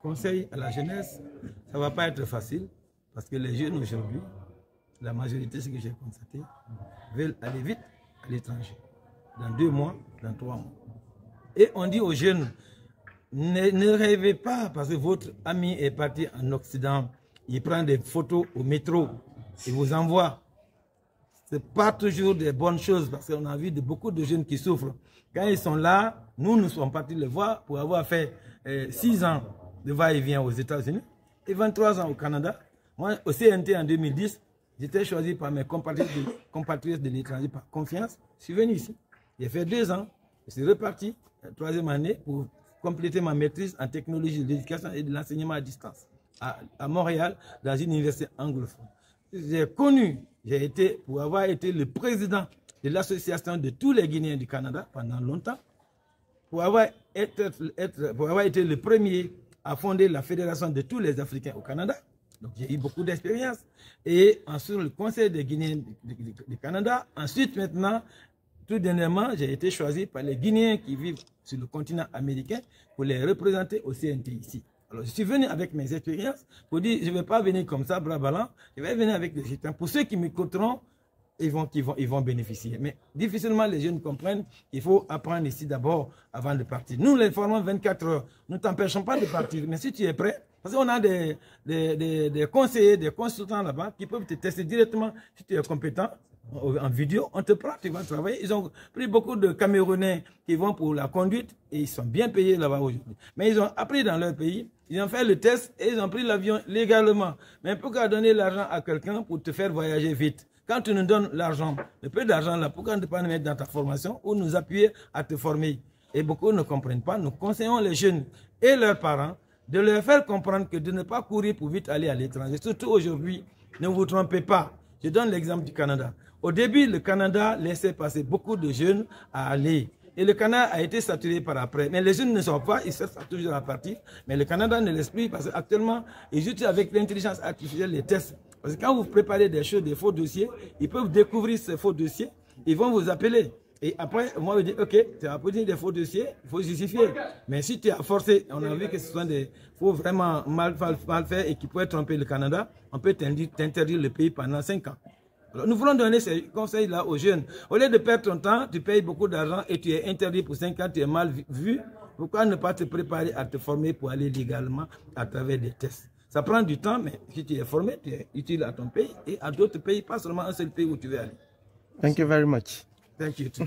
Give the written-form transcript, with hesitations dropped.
conseil à la jeunesse, ça ne va pas être facile parce que les jeunes aujourd'hui, la majorité, ce que j'ai constaté, veulent aller vite à l'étranger. Dans 2 mois, dans 3 mois. Et on dit aux jeunes, ne rêvez pas parce que votre ami est parti en Occident, il prend des photos au métro, il vous envoie. Ce n'est pas toujours des bonnes choses parce qu'on a vu beaucoup de jeunes qui souffrent. Quand ils sont là, nous sommes partis les voir pour avoir fait 6 ans de va-et-vient aux États-Unis et 23 ans au Canada. Moi, au CNT en 2010, j'étais choisi par mes compatriotes de l'étranger par confiance. Je suis venu ici. J'ai fait 2 ans. Je suis reparti, 3e année, pour compléter ma maîtrise en technologie de l'éducation et de l'enseignement à distance à Montréal, dans une université anglophone. J'ai connu, pour avoir été le président de l'association de tous les Guinéens du Canada pendant longtemps, pour avoir été le premier à fonder la fédération de tous les Africains au Canada. Donc j'ai eu beaucoup d'expérience. Et ensuite le conseil des Guinéens du Canada. Ensuite maintenant, tout dernièrement, j'ai été choisi par les Guinéens qui vivent sur le continent américain pour les représenter au CNT ici. Alors, je suis venu avec mes expériences pour dire, je ne vais pas venir comme ça, bras ballants, je vais venir avec des résultats. Pour ceux qui m'écouteront, ils vont bénéficier. Mais difficilement, les jeunes comprennent qu'il faut apprendre ici d'abord avant de partir. Nous, les formons 24 heures, nous ne t'empêchons pas de partir. Mais si tu es prêt, parce qu'on a des conseillers, des consultants là-bas qui peuvent te tester directement si tu es compétent. En vidéo, on te prend, tu vas travailler. Ils ont pris beaucoup de Camerounais qui vont pour la conduite et ils sont bien payés là-bas aujourd'hui. Mais ils ont appris dans leur pays, ils ont fait le test et ils ont pris l'avion légalement. Mais pourquoi donner l'argent à quelqu'un pour te faire voyager vite? Quand tu nous donnes l'argent, le peu d'argent là, pourquoi ne pas le mettre dans ta formation ou nous appuyer à te former? Et beaucoup ne comprennent pas. Nous conseillons les jeunes et leurs parents de leur faire comprendre que de ne pas courir pour vite aller à l'étranger. Surtout aujourd'hui, ne vous trompez pas. Je donne l'exemple du Canada. Au début, le Canada laissait passer beaucoup de jeunes à aller. Et le Canada a été saturé par après. Mais les jeunes ne sont pas, ils cherchent toujours à partir. Mais le Canada ne laisse plus parce qu'actuellement, ils utilisent avec l'intelligence artificielle les tests. Parce que quand vous préparez des choses, des faux dossiers, ils peuvent découvrir ces faux dossiers. Ils vont vous appeler. Et après, moi, je dis, OK, tu as posé des faux dossiers, il faut justifier. Mais si tu as forcé, on a vu que ce sont des faux vraiment mal faits et qui pourraient tromper le Canada, on peut t'interdire le pays pendant 5 ans. Alors, nous voulons donner ces conseils-là aux jeunes. Au lieu de perdre ton temps, tu payes beaucoup d'argent et tu es interdit pour 5 ans, tu es mal vu. Pourquoi ne pas te préparer à te former pour aller légalement à travers des tests? Ça prend du temps, mais si tu es formé, tu es utile à ton pays et à d'autres pays, pas seulement un seul pays où tu veux aller. Thank you very much. Thank you too.